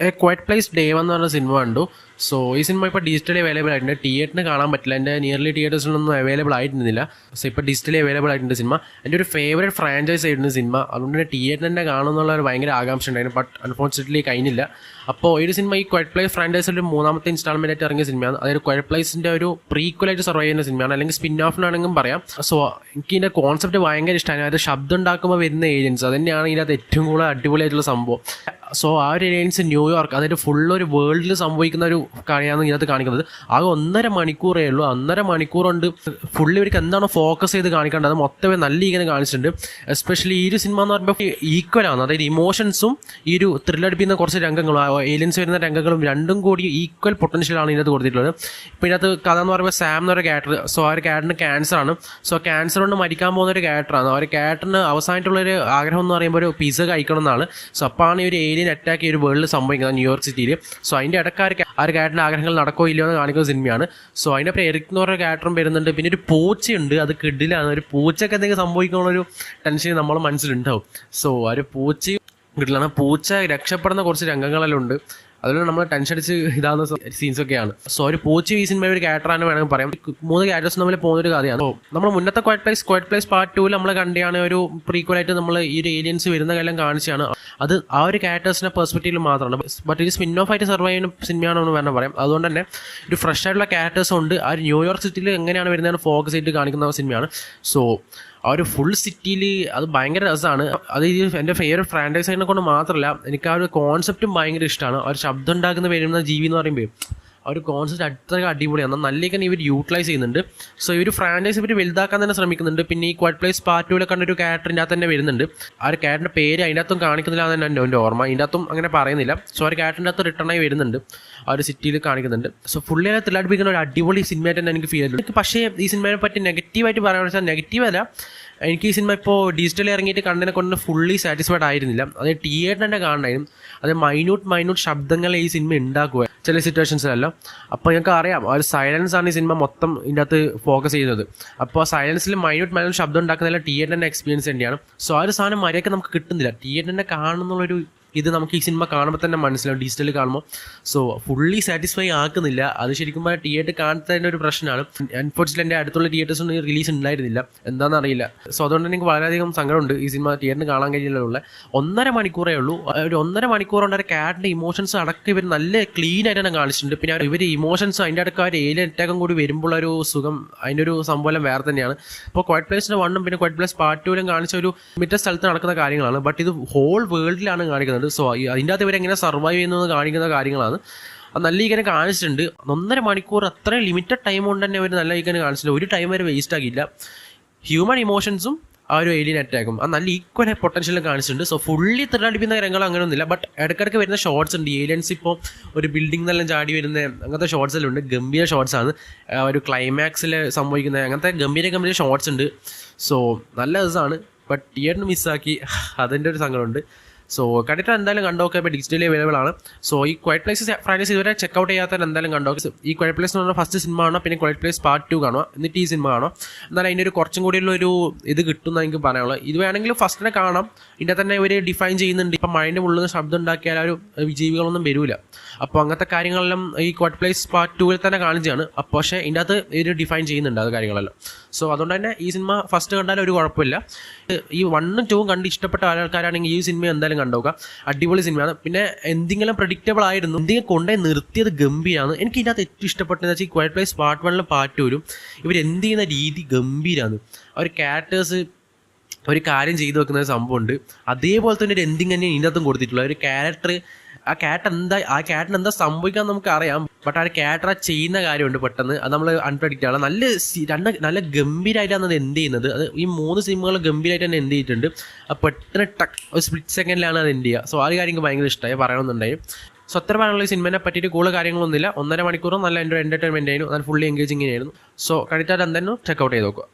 A quiet place day എന്ന് പറഞ്ഞ cinema കണ്ടു. സോ ഈ സിനിമ ഇപ്പോൾ ഡിജിറ്റലി അവൈലബിൾ ആയിട്ടുണ്ട്. തിയേറ്ററിന് കാണാൻ പറ്റില്ല, എൻ്റെ നിയർലി തിയേറ്റേഴ്സിലൊന്നും അവൈലബിൾ ആയിരുന്നില്ല. സോ ഇപ്പോൾ ഡിജിറ്റലി അവൈലബിൾ ആയിട്ടുണ്ട് സിനിമ. എൻ്റെ ഒരു ഫേവറേറ്റ് ഫ്രാഞ്ചൈസ് ആയിരുന്നു സിനിമ. അതുകൊണ്ട് തന്നെ തിയേറ്ററിൽ തന്നെ കാണുമെന്നുള്ള ഒരു ഭയങ്കര ആകാംക്ഷ ഉണ്ടായിരുന്നു. ബട്ട് അൺഫോർച്ചുനേറ്റ്ലി കഴിഞ്ഞില്ല. അപ്പോൾ ഈ ഒരു സിനിമ ഈ ക്വയറ്റ് പ്ലേസ് ഫ്രാഞ്ചൈസിൻ്റെ മൂന്നാമത്തെ ഇൻസ്റ്റാൾമെൻ്റ് ആയിട്ട് ഇറങ്ങിയ സിനിമയാണ്. അതായത് ക്വയറ്റ് പ്ലേസിൻ്റെ ഒരു പ്രീക്വലായിട്ട് സർവൈവ് ചെയ്യുന്ന സിനിമയാണ്, അല്ലെങ്കിൽ സ്പിൻ ഓഫിനാണെങ്കിലും പറയാം. സോ എനിക്ക് ഇതിൻ്റെ കോൺസെപ്റ്റ് ഭയങ്കര ഇഷ്ടമാണ്. അതായത് ശബ്ദം ഉണ്ടാക്കുമ്പോൾ വരുന്ന ഏലിയൻസ്, അത് തന്നെയാണ് ഇതിനകത്ത് ഏറ്റവും കൂടുതൽ അടിപൊളിയായിട്ടുള്ള സംഭവം. സോ ആ ഒരു ഏലിയൻസ് ന്യൂയോർക്ക്, അതായത് ഫുള്ളൊരു വേൾഡിൽ സംഭവിക്കുന്ന ഒരു കാര്യമാണ് ഇതിനകത്ത് കാണിക്കുന്നത്. ആകെ 1.5 മണിക്കൂറേ ഉള്ളൂ. 1.5 മണിക്കൂർ കൊണ്ട് ഫുള്ളി ഇവർക്ക് എന്താണ് ഫോക്കസ് ചെയ്ത് കാണിക്കേണ്ടത് അത് മൊത്തമേ നല്ല ഇങ്ങനെ കാണിച്ചിട്ടുണ്ട്. എസ്പെഷ്യലി ഈ ഒരു സിനിമ എന്ന് പറയുമ്പോൾ ഈക്വലാണ്. അതായത് ഇമോഷൻസും ഈ ഒരു ത്രില്ലടിപ്പിക്കുന്ന കുറച്ച് രംഗങ്ങളും ഏലിയൻസ് വരുന്ന രംഗങ്ങളും രണ്ടും കൂടി ഈക്വൽ പൊട്ടൻഷ്യലാണ് ഇതിനകത്ത് കൊടുത്തിട്ടുള്ളത്. ഇപ്പോൾ ഇതിനകത്ത് കഥ എന്ന് പറയുമ്പോൾ സാം എന്നൊരു ക്യാരക്ടർ. സോ ആ ഒരു ക്യാരക്ടറിന് ക്യാൻസറാണ്. സോ ക്യാൻസർ കൊണ്ട് മരിക്കാൻ പോകുന്ന ഒരു ക്യാരക്ടറാണ്. ആ ഒരു ക്യാരക്ടറിന് അവസാനമായിട്ടുള്ളൊരു ആഗ്രഹം എന്ന് പറയുമ്പോൾ ഒരു പിസ്സ കഴിക്കണം എന്നാണ്. സോ അപ്പോഴാണ് ഈ ഒരു ഏലിയൻ അറ്റാക്ക് ഈ ഒരു വേൾഡിൽ സംഭവിക്കുന്നത്, ന്യൂയോർക്ക് സിറ്റിയിൽ. സോ അതിൻ്റെ ഇടയ്ക്ക് ആ ഒരു ക്യാരക്ടറിൻ്റെ ആഗ്രഹങ്ങൾ നടക്കോ ഇല്ലയോ എന്ന് കാണിക്കുന്ന സിനിമയാണ്. സോ അതിൻ്റെ പേര് എറിക് എന്ന് പറഞ്ഞ ക്യാരക്ടറും വരുന്നുണ്ട്. പിന്നെ ഒരു പൂച്ചയുണ്ട്, അത് കിഡിലാണ്. ഒരു പൂച്ചയ്ക്ക് എന്തെങ്കിലും സംഭവിക്കണമെന്നൊരു ടെൻഷൻ നമ്മൾ മനസ്സിലുണ്ടാവും. സോ ആ ഒരു പൂച്ചയും കിഡിലാണ്. പൂച്ച രക്ഷപ്പെടുന്ന കുറച്ച് രംഗങ്ങളെല്ലാം ഉണ്ട്. അതുപോലെ നമ്മൾ ടെൻഷൻ അടിച്ച് ഇതാകുന്ന സീൻസൊക്കെയാണ്. സോ ഒരു പൂച്ച ഈ സിനിമയിൽ ഒരു ക്യാരക്ടറാണ് വേണമെങ്കിൽ പറയാം. 3 ക്യാരക്ടേഴ്സ് തമ്മിൽ പോകുന്നൊരു കഥയാണ്. സോ നമ്മൾ മുന്നത്തെ ക്വയറ്റ് പ്ലേസ് പാർട്ട് 2 നമ്മൾ കണ്ടിയാണ് ഒരു പ്രീക്വലായിട്ട് നമ്മൾ ഈ ഒരു ഏലിയൻസ് വരുന്ന കാലം കാണിച്ചാണ്. അത് ആ ഒരു ക്യാരക്ടേഴ്സിൻ്റെ പെർസ്പെക്റ്റീവിൽ മാത്രമാണ്. ബട്ട് ഇത് സ്പിൻ ഓഫ് ആയിട്ട് സർവൈവ് ചെയ്യുന്ന സിനിമയാണെന്ന് വേണം പറയാം. അതുകൊണ്ട് തന്നെ ഒരു ഫ്രഷ് ആയിട്ടുള്ള ക്യാരക്ടേഴ്സും ഉണ്ട്. ആ ഒരു ന്യൂയോർക്ക് സിറ്റിയിൽ എങ്ങനെയാണ് വരുന്നതെന്ന് ഫോക്കസ് ചെയ്തിട്ട് കാണിക്കുന്ന സിനിമയാണ്. സോ ആ ഒരു ഫുൾ സിറ്റിയിൽ അത് ഭയങ്കര രസമാണ്. അത് എൻ്റെ ഫേവറേറ്റ് ഫ്രാഞ്ചൈസിനെ കൊണ്ട് മാത്രമല്ല, എനിക്ക് ആ ഒരു കോൺസെപ്റ്റും ഭയങ്കര ഇഷ്ടമാണ്. ആ ഒരു ശബ്ദം ഉണ്ടാക്കുന്ന വരുന്ന ജീവി എന്ന് പറയുമ്പോൾ ആ ഒരു കോൺസെപ്റ്റ് അത്ര അടിപൊളിയാണ്. നല്ലേക്കാൻ ഇവർ യൂട്ടിലൈസ് ചെയ്യുന്നുണ്ട്. സോ ഈ ഒരു ഫ്രാഞ്ചൈസ് ഇവർ വലുതാക്കാൻ തന്നെ ശ്രമിക്കുന്നുണ്ട്. പിന്നെ ഈ ക്വയറ്റ് പ്ലേസ് പാർട്ട് 2 കണ്ടൊരു ക്യാരക്ടറിൻ്റെ അകത്ത് തന്നെ വരുന്നുണ്ട്. ആ ഒരു ക്യാരക്ടറിൻ്റെ പേര് അതിൻ്റെ അകത്തും കാണിക്കുന്നില്ല എന്നാണ് എൻ്റെ ഓർമ്മ. ഇതിൻ്റെ അകത്തും അങ്ങനെ പറയുന്നില്ല. സോ ആ ഒരു ക്യാരക്ടറിൻ്റെ അകത്ത് റിട്ടേൺ ആയി വരുന്നുണ്ട്, ആ ഒരു സിറ്റിയിൽ കാണിക്കുന്നുണ്ട്. സോ ഫുള്ളി ത്രില്ലടിപ്പിക്കുന്ന ഒരു അടിപൊളി സിനിമയായിട്ട് തന്നെ എനിക്ക് ഫീൽ ചെയ്തു. എനിക്ക് പക്ഷേ ഈ സിനിമയെ പറ്റി നെഗറ്റീവായിട്ട് പറയാമെന്ന് വെച്ചാൽ നെഗറ്റീവല്ല, എനിക്ക് ഈ സിനിമ ഇപ്പോൾ ഡിജിറ്റലിൽ ഇറങ്ങിയിട്ട് കണ്ടതിനെ കൊണ്ട് ഫുള്ളി സാറ്റിസ്ഫൈഡ് ആയിരുന്നില്ല. അത് തിയേറ്ററിൽ തന്നെ കാണണമായിരുന്നു. അത് മൈന്യൂട്ട് ശബ്ദങ്ങൾ ഈ സിനിമ ഉണ്ടാക്കുക ചില സിറ്റുവേഷൻസിലല്ല. അപ്പോൾ ഞങ്ങൾക്ക് അറിയാം ആ ഒരു സൈലൻസ് ആണ് ഈ സിനിമ മൊത്തം ഇതിൻ്റെ അകത്ത് ഫോക്കസ് ചെയ്യുന്നത്. അപ്പോൾ ആ സൈലൻസിൽ മൈന്യൂട്ട് ശബ്ദം ഉണ്ടാക്കുന്നതിൽ തിയേറ്ററിൻ്റെ എക്സ്പീരിയൻസ് തന്നെയാണ്. സോ ആ ഒരു സാധനം മര്യാദയ്ക്ക് നമുക്ക് കിട്ടുന്നില്ല. തിയേറ്ററിനെ കാണുന്നുള്ളൊരു ഇത് നമുക്ക് ഈ സിനിമ കാണുമ്പോൾ തന്നെ മനസ്സിലാവും, ഡിജിറ്റലിൽ കാണുമ്പോൾ. സോ ഫുള്ളി സാറ്റിസ്ഫൈ ആക്കുന്നില്ല. അത് ശരിക്കും പറഞ്ഞാൽ തിയേറ്റർ കാണുന്നതിൻ്റെ ഒരു പ്രശ്നമാണ്. അൺഫോർച്യുനേറ്റ്ലി എൻ്റെ അടുത്തുള്ള തിയേറ്റേഴ്സൊന്നും റിലീസ് ഉണ്ടായിരുന്നില്ല, എന്താണെന്ന് അറിയില്ല. സോ അതുകൊണ്ട് എനിക്ക് വളരെയധികം സങ്കടമുണ്ട് ഈ സിനിമ തിയേറ്ററിന് കാണാൻ കഴിയില്ല. 1.5 മണിക്കൂറേ ഉള്ളൂ. ഒരു 1.5 മണിക്കൂർ കൊണ്ട് ഒരു ക്യാരക്ടറിൻ്റെ ഇമോഷൻസ് അടക്കം ഇവർ നല്ല ക്ലീൻ ആയിട്ട് തന്നെ കാണിച്ചിട്ടുണ്ട്. പിന്നെ ഇവർ ഇമോഷൻസ് അതിൻ്റെ അടുക്ക ഒരു ഏലിയൻ അറ്റാക്കും കൂടി വരുമ്പോൾ ഒരു സുഖം, അതിൻ്റെ ഒരു സംഭവം വേറെ തന്നെയാണ്. ഇപ്പോൾ ക്വയറ്റ് പ്ലേസിൻ്റെ 1 പിന്നെ ക്വയറ്റ് പ്ലേസ് പാർട്ട് 2 കാണിച്ച ഒരു മിറ്റ സ്ഥലത്ത് നടക്കുന്ന കാര്യങ്ങളാണ്. ബട്ട് ഇത് ഹോൾ വേൾഡിലാണ് കാണിക്കുന്നത്. സോ അതിൻ്റെ അകത്ത് ഇവരെങ്ങനെ സർവൈവ് ചെയ്യുന്നത് കാണിക്കുന്ന കാര്യങ്ങളാണ്. അത് നല്ല ഇങ്ങനെ കാണിച്ചിട്ടുണ്ട്. 1.5 മണിക്കൂർ അത്രയും ലിമിറ്റഡ് ടൈം കൊണ്ട് തന്നെ അവർ നല്ല ഇങ്ങനെ കാണിച്ചിട്ടുണ്ട്. ഒരു ടൈം വരെ വേസ്റ്റ് ആക്കിയില്ല. ഹ്യൂമൻ ഇമോഷൻസും ആ ഒരു ഏലിയൻ അറ്റാക്കും അത് നല്ല ഈക്വൽ പൊട്ടൻഷ്യലും കാണിച്ചിട്ടുണ്ട്. സോ ഫുള്ളി ത്രില്ലടിപ്പിക്കുന്ന രംഗങ്ങൾ അങ്ങനെയൊന്നുമില്ല. ബട്ട് ഇടയ്ക്കിടയ്ക്ക് വരുന്ന ഷോർട്സ് ഉണ്ട്. ഏലിയൻസ് ഇപ്പോൾ ഒരു ബിൽഡിംഗ് എല്ലാം ചാടി വരുന്ന അങ്ങനത്തെ ഷോർട്സ് എല്ലാം ഉണ്ട്. ഗംഭീര ഷോർട്സാണ്. ഒരു ക്ലൈമാക്സിൽ സംഭവിക്കുന്ന അങ്ങനത്തെ ഗംഭീര ഷോർട്സ് ഉണ്ട്. സോ നല്ല രസമാണ്. ബട്ട് തിയേറ്ററിന് മിസ്സാക്കി, അതിൻ്റെ ഒരു സങ്കടമുണ്ട്. സോ കണ്ടിട്ട് എന്തായാലും കണ്ടോക്കെ. ഇപ്പോൾ ഡിജിറ്റലി അവൈലബിൾ ആണ്. സോ ഈ ക്വയറ്റ് പ്ലേസ് ഫ്രാഞ്ചൈസ് ഇതുവരെ ചെക്കൗട്ട് ചെയ്യാത്തവർ എന്തായാലും കണ്ടോക്കെ. ഈ ക്വയറ്റ് പ്ലേസ് എന്ന് പറഞ്ഞാൽ ഫസ്റ്റ് സിനിമ കാണുക, പിന്നെ ക്വയറ്റ് പ്ലേസ് പാർട്ട് 2 കാണുക, എന്നിട്ട് ഈ സിനിമ കാണുക. എന്നാലും അതിൻ്റെ ഒരു കുറച്ചും കൂടിയുള്ളൊരു ഇത് കിട്ടുമെന്ന് എനിക്ക് പറയാനുള്ളത്. ഇത് വേണമെങ്കിൽ ഫസ്റ്റിനെ കാണാം. ഇതിൻ്റെ തന്നെ ഇവർ ഡിഫൈൻ ചെയ്യുന്നുണ്ട്. ഇപ്പം മഴൻ്റെ ഉള്ളിൽ നിന്ന് ശബ്ദം ഉണ്ടാക്കിയാൽ ആ ഒരു ജീവികളൊന്നും വരില്ല. അപ്പോൾ അങ്ങനത്തെ കാര്യങ്ങളെല്ലാം ഈ ക്വയറ്റ് പ്ലേസ് പാർട്ട് 2 തന്നെ കാണിച്ചാണ്. അപ്പോൾ പക്ഷേ ഇതിൻ്റെ അകത്ത് ഇവർ ഡിഫൈൻ ചെയ്യുന്നുണ്ട് അത് കാര്യങ്ങളെല്ലാം. സോ അതുകൊണ്ട് തന്നെ ഈ സിനിമ ഫസ്റ്റ് കണ്ടാലും ഒരു കുഴപ്പമില്ല. ഈ 1ഉം 2ഉം കണ്ട് ഇഷ്ടപ്പെട്ട ആൾക്കാരാണെങ്കിൽ ഈ സിനിമ എന്തായാലും കണ്ടോക്കുക. അടിപൊളി സിനിമയാണ്. പിന്നെ എന്തെങ്കിലും പ്രഡിക്റ്റബിൾ ആയിരുന്നു, എന്തെങ്കിലും കൊണ്ടുപോയി നിർത്തിയത് ഗംഭീരമാണ്. എനിക്ക് ഇതിനകത്ത് ഏറ്റവും ഇഷ്ടപ്പെട്ടതെന്ന് വെച്ചാൽ ഈ ക്വയറ്റ് പ്ലേസ് പാർട്ട് 1 പാർട്ട് 2 ഇവർ എന്ത് ചെയ്യുന്ന രീതി ഗംഭീരമാണ്. അവർ ക്യാരക്ടേഴ്സ് ഒരു കാര്യം ചെയ്തു വെക്കുന്ന ഒരു സംഭവമുണ്ട്. അതേപോലെ തന്നെ ഒരു എൻഡിങ് തന്നെ ഇതിനകത്തും കൊടുത്തിട്ടുള്ള ഒരു ക്യാരക്ടർ. ആ ക്യാരക്ടർ എന്താ സംഭവിക്കാൻ നമുക്കറിയാം. ബട്ട് ആ ക്യാരക്ടർ ചെയ്യുന്ന കാര്യമുണ്ട് പെട്ടെന്ന്. അത് നമ്മൾ അൺപ്രഡിക്റ്റബിൾ. നല്ല ഗംഭീരമായിട്ടാണ് അത് എന്ത് ചെയ്യുന്നത്. അത് ഈ 3 സിനിമകൾ ഗംഭീരമായിട്ട് തന്നെ എന്ത് ചെയ്തിട്ടുണ്ട്. അത് പെട്ടെന്ന് ഒരു സ്പ്ലിറ്റ് സെക്കൻഡിലാണ് അത് എന്ത് ചെയ്യുക. സോ ആ ഒരു കാര്യം ഭയങ്കര ഇഷ്ടമായി, പറയണമെന്നുണ്ടായി. സോ അത്ര പറയാനുള്ള ഈ സിനിമയെ പറ്റിയിട്ട് കൂടുതൽ കാര്യങ്ങളൊന്നുമില്ല. 1.5 മണിക്കൂറും നല്ല എൻ്റർടൈൻമെൻ്റ് ആയിരുന്നു. നല്ല ഫുള്ളി എൻഗേജിങ് ആയിരുന്നു. സോ കണ്ടിട്ട് എന്തായാലും ചെക്കൗട്ട് ചെയ്ത് നോക്കുക.